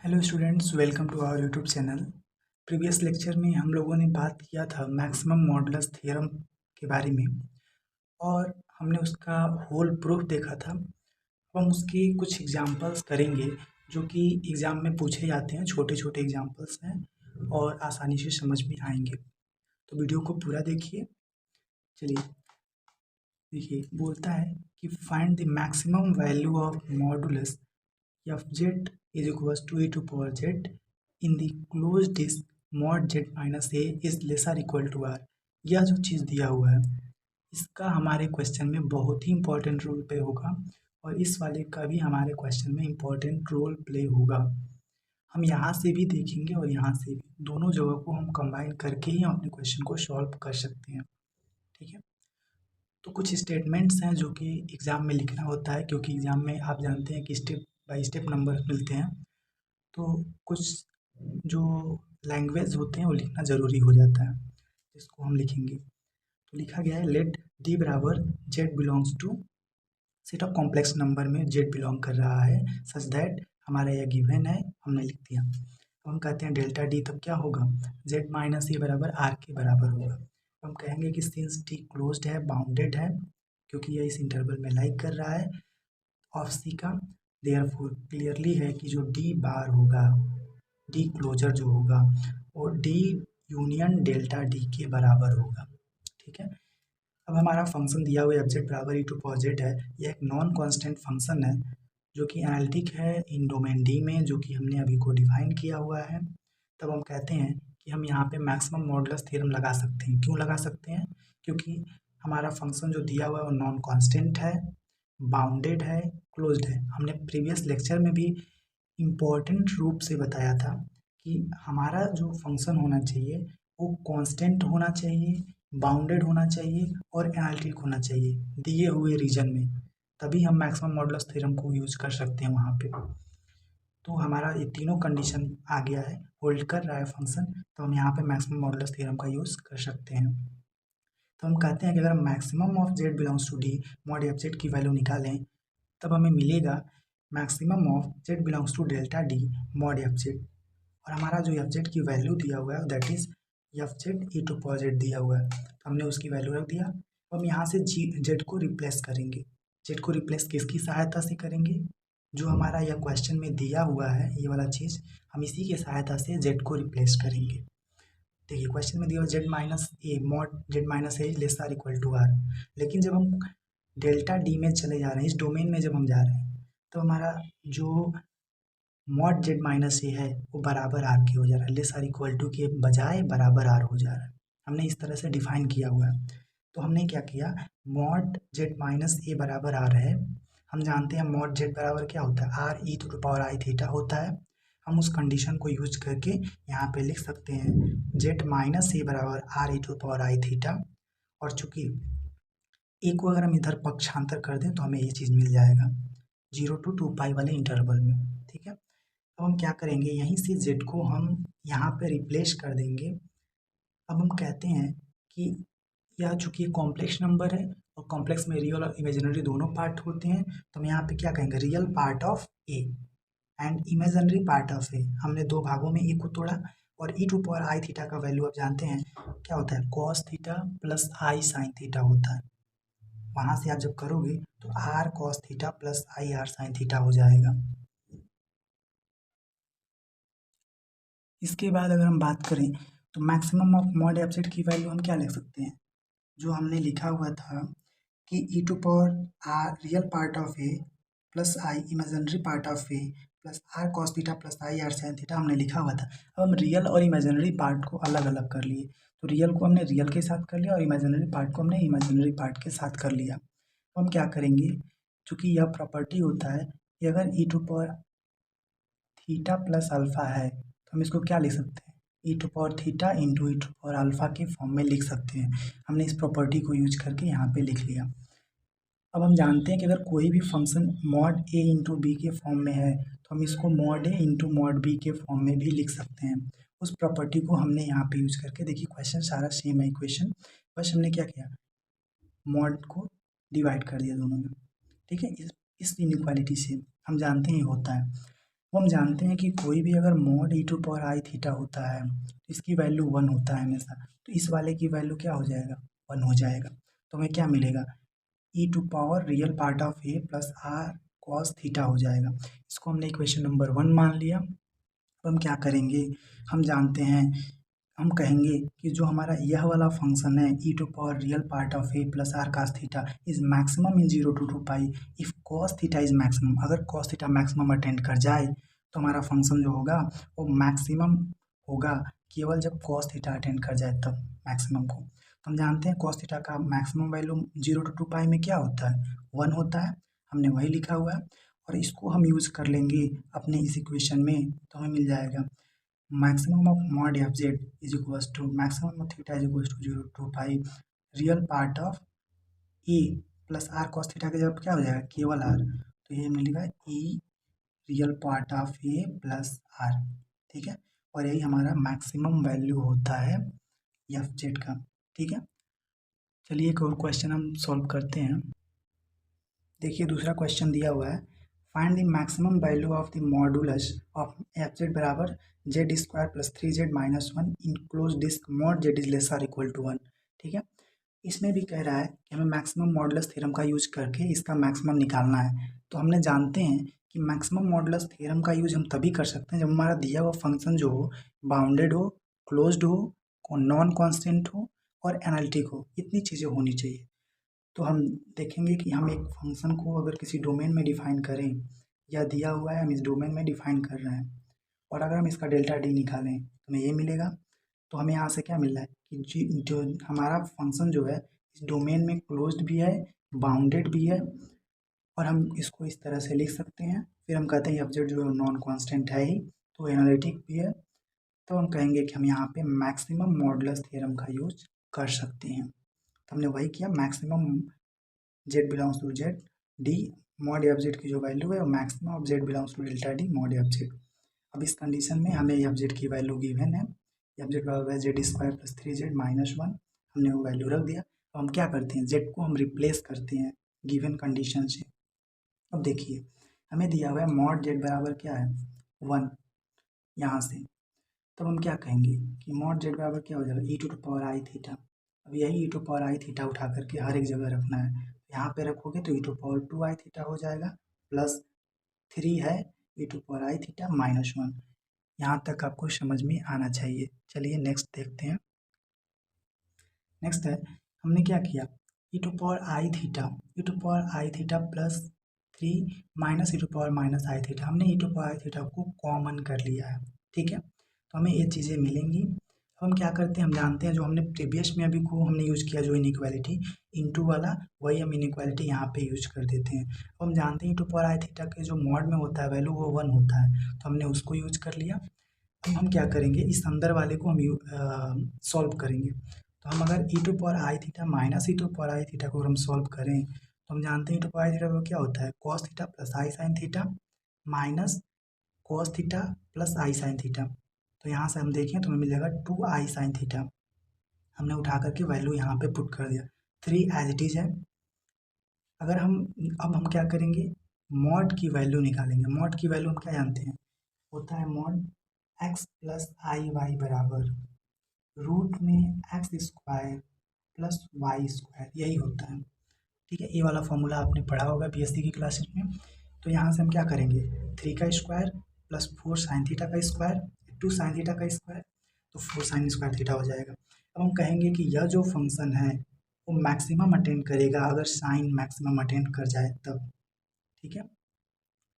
Hello students, welcome to our YouTube channel. Previous lecture में हम लोगों ने बात किया था मैक्सिमम मॉडुलस थ्योरम के बारे में और हमने उसका होल प्रूफ देखा था। अब हम उसके कुछ एग्जांपल्स करेंगे जो कि एग्ज़ाम में पूछे जाते हैं। छोटे छोटे एग्जांपल्स हैं और आसानी से समझ में आएंगे, तो वीडियो को पूरा देखिए। चलिए देखिए, बोलता है कि find the maximum value of modulus f z is equals to e to power z in the close disc mod z minus a is lesser equal to r. यह जो चीज़ दिया हुआ है इसका हमारे क्वेश्चन में बहुत ही इंपॉर्टेंट रोल प्ले होगा और इस वाले का भी हमारे क्वेश्चन में इंपॉर्टेंट रोल प्ले होगा। हम यहाँ से भी देखेंगे और यहाँ से भी, दोनों जगह को हम कंबाइन करके ही हम अपने क्वेश्चन को सॉल्व कर सकते हैं। ठीक है, तो कुछ स्टेटमेंट्स हैं जो कि एग्ज़ाम में लिखना होता है, क्योंकि एग्ज़ाम में आप जानते हैं कि स्टेप बाय स्टेप नंबर मिलते हैं। तो कुछ जो लैंग्वेज होते हैं वो लिखना ज़रूरी हो जाता है, इसको हम लिखेंगे। तो लिखा गया है लेट डी बराबर z belongs to set of complex number में जेड बिलोंग कर रहा है सच दैट, हमारा यह गिवन है, हमने लिख दिया। अब हम कहते हैं डेल्टा डी तब क्या होगा, जेड माइनस ए बराबर आर के बराबर होगा। हम कहेंगे कि सिंस डी क्लोज्ड है, बाउंडेड है, क्योंकि यह इस इंटरवल में लाइक कर रहा है ऑफ सी का, देयरफॉर क्लियरली है कि जो डी बार होगा, डी क्लोजर जो होगा वो डी यूनियन डेल्टा डी के बराबर होगा। ठीक है, अब हमारा फंक्शन दिया हुआ एफ जेड बराबर ई टू पावर जेड है। यह एक नॉन कांस्टेंट फंक्शन है जो कि एनालिटिक है इन डोमेन डी में, जो कि हमने अभी को डिफाइन किया हुआ है। तब हम कहते हैं कि हम यहाँ पे मैक्सिमम मॉडुलस थ्योरम लगा सकते हैं। क्यों लगा सकते हैं? क्योंकि हमारा फंक्शन जो दिया हुआ है वो नॉन कांस्टेंट है, बाउंडेड है, क्लोज्ड है। हमने प्रीवियस लेक्चर में भी इम्पोर्टेंट रूप से बताया था कि हमारा जो फंक्शन होना चाहिए वो कांस्टेंट होना चाहिए, बाउंडेड होना चाहिए और एनालिटिक होना चाहिए दिए हुए रीजन में, तभी हम मैक्सिमम मॉडुलस थ्योरम को यूज कर सकते हैं वहाँ पे। तो हमारा ये तीनों कंडीशन आ गया है, होल्ड कर रहा है फंक्शन, तो हम यहाँ पे मैक्सिमम मॉडुलस थ्योरम का यूज़ कर सकते हैं। तो हम कहते हैं कि अगर हम maximum of z belongs to D mod f z की वैल्यू निकालें, तब हमें मिलेगा maximum of z belongs to delta D mod f z. और हमारा जो एफ जेड की वैल्यू दिया हुआ है that is f z e to power z दिया हुआ है, तो हमने उसकी वैल्यू रख दिया। तो हम यहाँ से जी जेड को रिप्लेस करेंगे। जेड को रिप्लेस किसकी सहायता से करेंगे? जो हमारा यह क्वेश्चन में दिया हुआ है ये वाला चीज़, हम इसी की सहायता से जेड को रिप्लेस करेंगे। देखिए क्वेश्चन में दिया हुआ z minus a mod z minus a less are equal to r, लेकिन जब हम डेल्टा डी में चले जा रहे हैं, इस डोमेन में जब हम जा रहे हैं, तो हमारा जो मॉड जेड माइनस ए है वो बराबर आर के हो जा रहा है, लेस आर इक्वल टू के बजाय बराबर आर हो जा रहा है। हमने इस तरह से डिफाइन किया हुआ है। तो हमने क्या किया, मॉड जेड माइनस ए बराबर आर है। हम जानते हैं मॉड जेड बराबर क्या होता है, r e to the power i theta होता है। हम उस कंडीशन को यूज करके यहाँ पे लिख सकते हैं जेड माइनस ए बराबर r e to the power i theta. और चूंकि ए को अगर हम इधर पक्षांतर कर दें तो हमें ये चीज़ मिल जाएगा 0 to 2 पाई वाले इंटरवल में। ठीक है, अब हम क्या करेंगे, यहीं से जेड को हम यहाँ पे रिप्लेस कर देंगे। अब हम कहते हैं कि यह चूंकि कॉम्प्लेक्स नंबर है और कॉम्प्लेक्स में रियल और इमेजिनरी दोनों पार्ट होते हैं, तो हम यहाँ पे क्या कहेंगे, real part of a and imaginary part of a. हमने दो भागों में ए को तोड़ा और e to power i theta का वैल्यू आप जानते हैं क्या होता है, cos theta plus i sine theta होता है। वहाँ से आप जब करोगे तो r cos theta plus i r sine theta हो जाएगा। इसके बाद अगर हम बात करें तो maximum of mod f z की वैल्यू हम क्या लिख सकते हैं, जो हमने लिखा हुआ था कि e to power r real part of a plus i imaginary part of a plus r cos theta plus i r sine theta हमने लिखा हुआ था। अब हम रियल और इमेजिनरी पार्ट को अलग अलग कर लिए, तो रियल को हमने रियल के साथ कर लिया और इमेजिनरी पार्ट को हमने इमेजिनरी पार्ट के साथ कर लिया। तो हम क्या करेंगे, चूँकि यह प्रॉपर्टी होता है कि अगर e to power theta plus alpha है तो हम इसको क्या लिख सकते हैं, e to power theta into e to power alpha के फॉर्म में लिख सकते हैं। हमने इस प्रॉपर्टी को यूज करके यहाँ पे लिख लिया। अब हम जानते हैं कि अगर कोई भी फंक्शन मॉड ए इंटू बी के फॉर्म में है तो हम इसको मॉड ए इंटू मॉड बी के फॉर्म में भी लिख सकते हैं। उस प्रॉपर्टी को हमने यहाँ पे यूज करके, देखिए क्वेश्चन सारा सेम है इक्वेशन, बस हमने क्या किया, मॉड को डिवाइड कर दिया दोनों में। ठीक है, इस इनइक्वालिटी से हम जानते हैं ये होता है। हम जानते हैं कि कोई भी अगर mod e to power i theta होता है तो इसकी वैल्यू 1 होता है हमेशा, तो इस वाले की वैल्यू क्या हो जाएगा, 1 हो जाएगा। तो हमें क्या मिलेगा, e to power real part of a plus r cos theta हो जाएगा। इसको हमने इक्वेशन नंबर 1 मान लिया। अब हम क्या करेंगे, हम जानते हैं, हम कहेंगे कि जो हमारा यह वाला फंक्शन है e to power real part of a plus r cos theta is maximum in 0 to 2 pi if cos theta is maximum. अगर कॉस थीटा मैक्सिमम अटेंड कर जाए तो हमारा फंक्शन जो होगा वो मैक्सिमम होगा, केवल जब कॉस थीटा अटेंड कर जाए तब मैक्सिमम को। तो हम जानते हैं कॉस थीटा का मैक्सिमम वैल्यू 0 to 2 पाई में क्या होता है, 1 होता है। हमने वही लिखा हुआ है और इसको हम यूज कर लेंगे अपने इस इक्वेशन में, तो हमें मिल जाएगा maximum of mod f z is equals to maximum of theta is equals to 0 to pi real part of e plus r cos theta के जब क्या हो जाएगा, केवल r, तो ये मिलेगा e real part of a plus r. ठीक है, और यही हमारा मैक्सिमम वैल्यू होता है एफ जेड का। ठीक है, चलिए एक और क्वेश्चन हम सॉल्व करते हैं। देखिए दूसरा क्वेश्चन दिया हुआ है, find the maximum value of the modulus of f z बराबर z square plus 3z minus 1 in close disc mod z is less are equal to 1। ठीक है, इसमें भी कह रहा है कि हमें मैक्सिमम मॉडुलस थ्योरम का यूज करके इसका मैक्सिमम निकालना है। तो हमने जानते हैं कि मैक्सिमम मॉडुलस थ्योरम का यूज हम तभी कर सकते हैं जब हमारा दिया हुआ फंक्शन जो हो बाउंडेड हो, क्लोज्ड हो, नॉन कॉन्स्टेंट हो और एनालिटिक हो, इतनी चीज़ें होनी चाहिए। तो हम देखेंगे कि हम एक फंक्शन को अगर किसी डोमेन में डिफाइन करें या दिया हुआ है हम इस डोमेन में डिफाइन कर रहे हैं और अगर हम इसका डेल्टा डी निकालें तो हमें ये मिलेगा। तो हमें यहाँ से क्या मिल रहा है कि जो हमारा फंक्शन जो है इस डोमेन में क्लोज्ड भी है, बाउंडेड भी है, और हम इसको इस तरह से लिख सकते हैं। फिर हम कहते हैं एफ जेड जो है नॉन कॉन्स्टेंट है ही, तो एनालिटिक भी है। तो हम कहेंगे कि हम यहाँ पे मैक्सिमम मॉडुलस थ्योरम का यूज कर सकते हैं। तो हमने वही किया, maximum z belongs to z D mod f z की जो वैल्यू है maximum of z belongs to delta D mod f z. अब इस कंडीशन में हमें एफ जेड की वैल्यू गिवन है, एफ जेड बराबर है Z square plus 3z minus 1। हमने वो वैल्यू रख दिया। अब हम क्या करते हैं, जेड को हम रिप्लेस करते हैं गिवन कंडीशन से। अब देखिए हमें दिया हुआ है मॉड जेड बराबर क्या है 1 यहाँ से, तब हम क्या कहेंगे कि मॉड जेड बराबर क्या हो जाएगा ई टू पावर आई थीटा। अब यही ई टू पावर आई थीटा उठा करके हर एक जगह रखना है, यहाँ पे रखोगे तो e to power 2 i theta हो जाएगा प्लस 3 है e to power i theta minus 1। यहाँ तक आपको समझ में आना चाहिए। चलिए नेक्स्ट देखते हैं। नेक्स्ट है, हमने क्या किया, e to power i theta, e to power i theta plus 3 minus e to power minus i theta, हमने e to power i theta को कॉमन कर लिया है। ठीक है, तो हमें ये चीज़ें मिलेंगी। अब हम क्या करते हैं, हम जानते हैं जो हमने प्रीवियस में अभी को हमने यूज़ किया जो इनइक्वालिटी इनटू वाला, वही हम इनइक्वालिटी यहाँ पे यूज कर देते हैं। अब हम जानते हैं e to power i theta के जो मॉड में होता है वैल्यू वो 1 होता है, तो हमने उसको यूज कर लिया। अब हम क्या करेंगे, इस अंदर वाले को हम सॉल्व करेंगे। तो हम अगर e to power i theta minus e to power i theta को हम सॉल्व करें तो हम जानते हैं e to power i theta को क्या होता है cos theta plus i sine theta minus cos theta plus i sine theta. तो यहाँ से हम देखें तो हमें मिल जाएगा 2 आई साइन थीटा। हमने उठा करके वैल्यू यहाँ पे पुट कर दिया, 3 एज इट इज है। अगर हम अब हम क्या करेंगे, मॉड की वैल्यू निकालेंगे। मॉड की वैल्यू हम क्या जानते हैं, होता है mod x plus i y बराबर रूट में x square plus y square, यही होता है। ठीक है, ये वाला फॉर्मूला आपने पढ़ा होगा बीएससी की क्लासेस में। तो यहाँ से हम क्या करेंगे, 3 का स्क्वायर प्लस 4 साइन थीटा का स्क्वायर 2 साइन थीटा का स्क्वायर, तो 4 साइन स्क्वायर थीटा हो जाएगा। अब हम कहेंगे कि यह जो फंक्शन है वो मैक्सिमम अटेंड करेगा अगर साइन मैक्सिमम अटेंड कर जाए तब। ठीक है,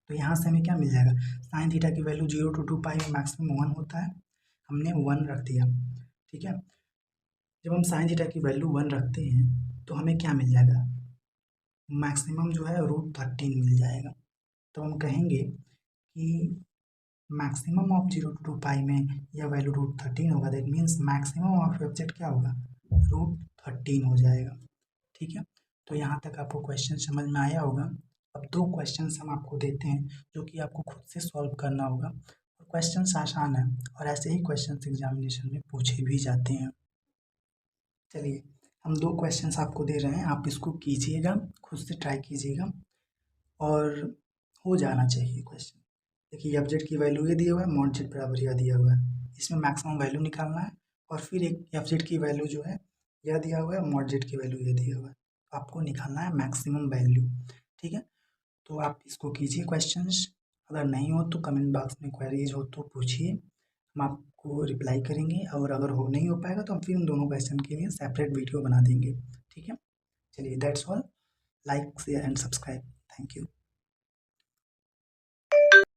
तो यहाँ से हमें क्या मिल जाएगा, साइन थीटा की वैल्यू 0 to 2 पाई में मैक्सिमम 1 होता है, हमने 1 रख दिया। ठीक है, जब हम साइन थीटा की वैल्यू 1 रखते हैं तो हमें क्या मिल जाएगा, मैक्सिमम जो है √13 मिल जाएगा। तो हम कहेंगे कि मैक्सिमम ऑफ 0 to 2 पाई में यह वैल्यू √13 होगा, that means maximum of object क्या होगा √13 हो जाएगा। ठीक है, तो यहाँ तक आपको क्वेश्चन समझ में आया होगा। अब 2 क्वेश्चन हम आपको देते हैं जो कि आपको खुद से सॉल्व करना होगा, और क्वेश्चन आसान है और ऐसे ही क्वेश्चन एग्जामिनेशन में पूछे भी जाते हैं। चलिए हम 2 क्वेश्चंस आपको दे रहे हैं, आप इसको कीजिएगा, खुद से ट्राई कीजिएगा और हो जाना चाहिए क्वेश्चन। देखिए एफ जेड की वैल्यू ये दिया हुआ है, मॉड जेड बराबर यह दिया हुआ है। इसमें मैक्सिमम वैल्यू निकालना है और फिर एक एफ जेड की वैल्यू जो है यह दिया हुआ है, मॉड जेड की वैल्यू ये दिया हुआ है। तो आपको निकालना है मैक्सिमम वैल्यू। ठीक है, तो आप इसको कीजिए क्वेश्चंस। अगर नहीं हो तो कमेंट बॉक्स में क्वेरीज हो तो पूछिए, हम आपको रिप्लाई करेंगे। और अगर हो नहीं हो पाएगा तो हम फिर उन दोनों क्वेश्चन के लिए सेपरेट वीडियो बना देंगे। ठीक है, चलिए that's all. Like share and subscribe. Thank you.